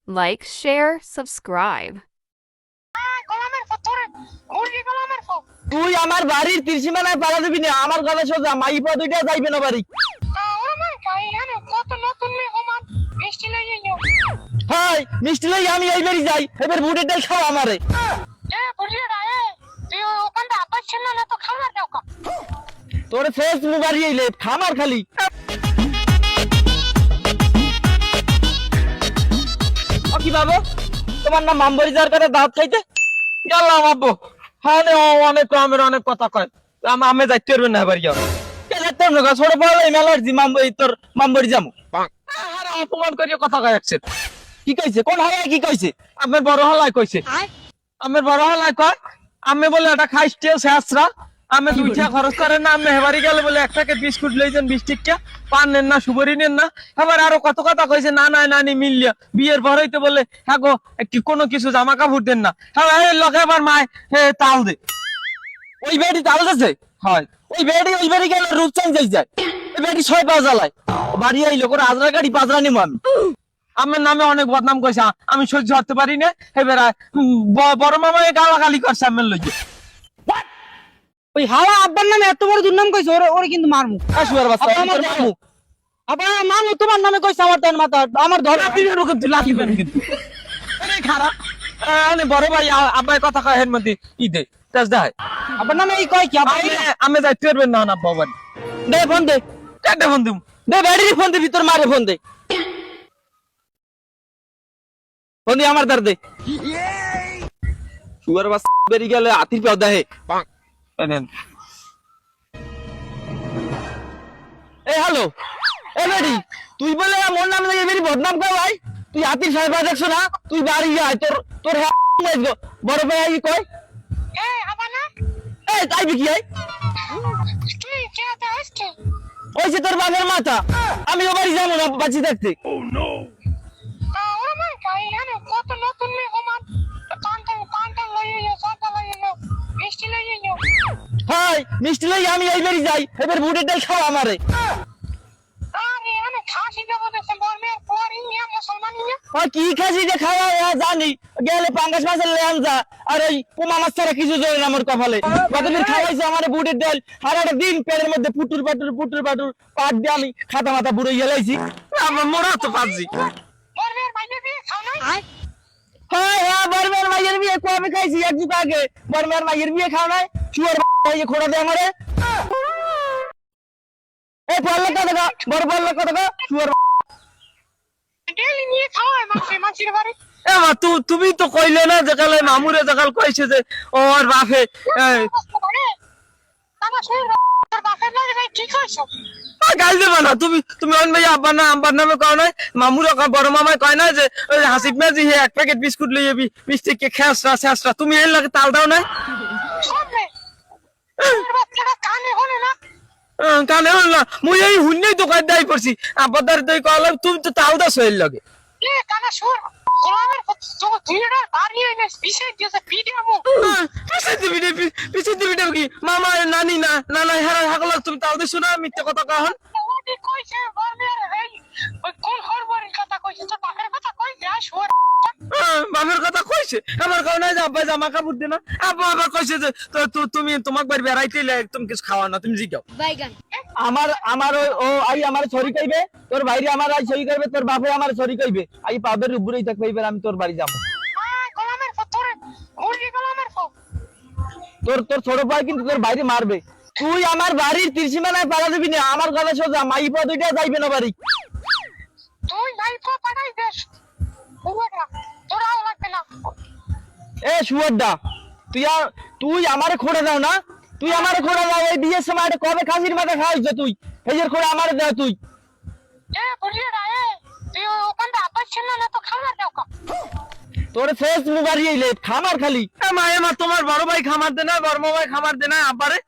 Like, share, subscribe. তুই আমার বাড়ির ত্রিসীমানায় পাড়া দিবি না, আমার গলা সোজা মাইপা দুইটা যাইবে না বাড়ি। হাই মিষ্টি লই আমি এই বাড়ি যাই, এবার বুটের ডাল খাও আমারে। তোর ফেস মুবারি এলে খামার খালি। ও কি বাবু, তোমার নাম মামবরি যার কাছে দাঁত খাইতে গেলাম আব্বু। হ্যাঁ অনেক আমের অনেক কথা কয়, আমি যাইতে পারবেন না এবার যাও। ছোট বড় মেলার্জি মামবরি, তোর মামবরি যাবো। অপমান করিয়ে কথা কয় একসের। কি কইছে কোন হালায় কি কইছে? আমার বড় হালায় কইছে, আমার বড় হালায় কয় আমি বলে এটা খাইতে শেষরা আমি দুইটা খরচ করেন না, আমি হেবারি গেলে বলে এক প্যাকেট বিস্কুট লইছেন 20 টিকা পান নেন না, সুবরি নেন না। আবার আরো কত কথা কইছে, না না নানি মিললিয়া বিয়ের পর হইতে বলে হ্যাঁ গো একটি কোনো কিছু জামা কাপড় দেন না। হ্যাঁ লোকে আবার মায় তাল দে, ওই বেডি তাল দিছে। হয় ওই বেডি ওই বাড়ি গেলে রূপ চেঞ্জ হয়ে যায়। ওই বেডি 6 পাঁচ জ্বালায় বাড়ি আইলো করে আজরা গাড়ি পাজরা নিবো আমি। আমার নামে অনেক বদনাম কইছে, আমি সহ্য করতে পারি না। এবার বড় মামাকে গালাগালি করছে আমার লইছে। ওই হাওয়া আব্বার নামে এত বড় দুর্নাম কইছে, ওরে ওরে কিন্তু মারমু। আসুয়ার বাচ্চা আমার মামু, আবার মারমু, তোমার নামে কইছে আমার তার মাথা আমার ধরে আপনিও কিন্তু লাগিবেন কিন্তু আরে খারাপ। আরে বড় ভাই আব্বাই কথা কয় এর মধ্যে দে তেজ দেয়। আব্বার নামে এই কয় কি আব্বা? আমি যাইতে পারবেন না না বাবা। দে ফোন দে, কেটে ফোন দিম, দে ব্যাটারি ফোন দে, ভিতর মারে ফোন দে, ফোন দি আমার দার দে। শুয়ার বাচ্চা বেরি গেলে আতির পাও দেহে এনেন। এই হ্যালো এ বেডি, তুই বলে মোর নাম লাগে বেরি বদনাম কর ভাই। তুই আতির সাহেব দেখছো না, তুই বাড়ি আয়, তোর তোর বড় ভাই আই কয় এই তাই কি আই ওইছে তোর বাবার মাথা। আমি ও বাড়ি যাবো না বাঁচি থাকতে। হাই মিষ্টি লই আমি এই বাড়ি যাই, এবার বুটের ডাল খাও আমারে। কি খাসি যে খাওয়া জানি, গেলে পাঙ্গাস মাছের লেন যা আর ওই পোমা মাছ ছাড়া কিছু জোরে না আমার কপালে। কতদিন খাওয়াইছে আমার বুটের ডাল, সারাটা দিন পেটের মধ্যে পুটুর পাটুর পাট দিয়ে আমি খাতা মাথা বুড়ে গেলাইছি। আমার মোরা তো পাচ্ছি। হ্যাঁ হ্যাঁ বর্মের মাইয়ের বিয়ে কবে খাইছি, এক যুগ আগে। বর্মের মাইয়ের বিয়ে খাও নাই, চুয়ার খোড়া দে আমারে। এই পড়লে কত টাকা, বড় পড়লে কত টাকা চুয়ার। তুমি তো কইলে না যে কালে মামুরে যে কইছে যে ওর বাপে গাল দেবা না। তুমি তুমি অন ভাই আব্বা না আব্বার নামে কও নাই, মামুরা বড় মামাই কয় না যে ওই হাসিব না যে এক প্যাকেট বিস্কুট লই যাবি 20 টাকা খেসরা শেষরা, তুমি এর লাগে তাল দাও না। কানে হল না, মুই এই হুন্নেই দোকান দাই পড়ছি আব্বাদার দই কইলাম তুমি তো তাল দাও এর লাগে। মামা নানি না না না হেরা হাগল তুমি তাও দিছো না মিথ্যা কথা কখন। বাপের কথা কইছে, আমার কাউ নাই যে আব্বা জামা কাপড় দে না। আব্বা আবার কইছে যে তুমি তোমাক বাড়ি বেড়াইতে তুমি কিছু খাওয়া না, তুমি জিগাও। আমার আমার ও আই আমার ছড়ি কইবে, তোর বাইরে আমার আই ছড়ি কইবে, তোর বাপে আমার ছড়ি কইবে। আই পাবের উপরেই থাকবে, এবার আমি তোর বাড়ি যাবো। তোর তোর ছোট ভাই কিন্তু তোর বাইরে মারবে। তুই আমার বাড়ির ত্রিসীমানায় পাড়া দিবি না, আমার গলা সোজা মাইপা দুইটা যাইবে না বাড়ি। এ শুয়ারডা, তুই আমারে খোড়া দাও না, তুই আমারে খোড়া দাও। এই বিয়ের সময় কবে খাসির মাথা খাওয়াইছ তুই, এই যে খোড়া আমারে দাও তুই। তোর ফেস মুবারি এলে খামার খালি। মায়ে মা তোমার বড় ভাই খামার দে না, বড় মামাই খামার দে না আব্বারে।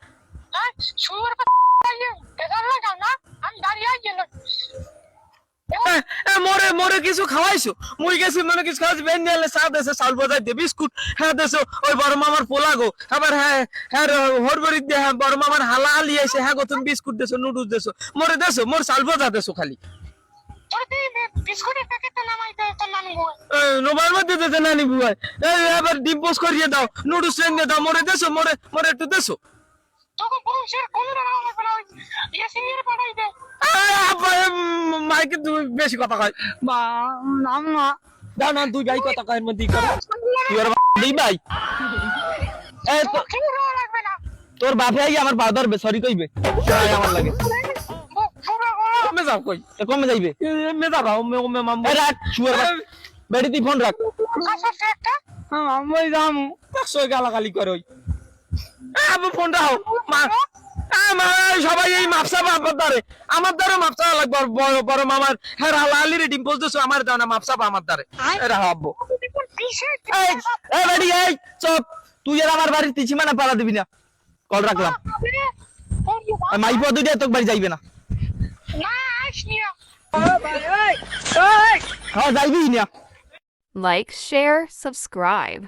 মোরে মোরে কিছু খাওয়াইছো, মুই গেছি মনে কিছু খাওয়াইছি, বেন নিয়ে চা দেছে, চাউল বাজাই দে, বিস্কুট হ্যাঁ দেছো ওই বড় মামার পোলা গো। আবার হ্যাঁ হ্যাঁ হরবরি দে, হ্যাঁ বড় মামার হালা আলি আইছে, হ্যাঁ গো তুমি বিস্কুট দেছো নুডলস দেছো, মোরে দেছো মোর চাউল বাজা দেছো খালি। নোবার মধ্যে যেতে নানি বুয়াই এই এবার ডিম পোস্ট করিয়ে দাও নুডলস এনে দাও মরে দেছো মরে মরে একটু দেছো মাইকে তুমি বেশি কথা কয় বা নাম না দাও না দুই ভাই কথা কয়ের মধ্যে করো তুই আর দুই ভাই এই তোর বাপে আই আমার পা ধরবে সরি কইবে তাই আমার লাগে কমে যাও কই কমে যাইবে মে যাও ওমে মাম রাখ শুয়ার বেড়ি তুই ফোন রাখ আমি যাম একশো গালাগালি করে ওই আবু ফোন রাখো মা আমার সবাই এই মাপসা বাবার দ্বারে আমার দ্বারা মাপসা লাগবে বড় বড় মামার হ্যাঁ লালি রে ডিম পোস্ট দিছো আমার দাও না মাপসা আমার দ্বারে রাখো আব্বু এই এই বেড়ি এই চুপ তুই আর আমার বাড়ির তিছি মানে পাড়া দিবি না কল রাখলাম মাইপো দুইটা তোর বাড়ি যাইবে না হ্যাঁ যাইবি না Like, share, subscribe.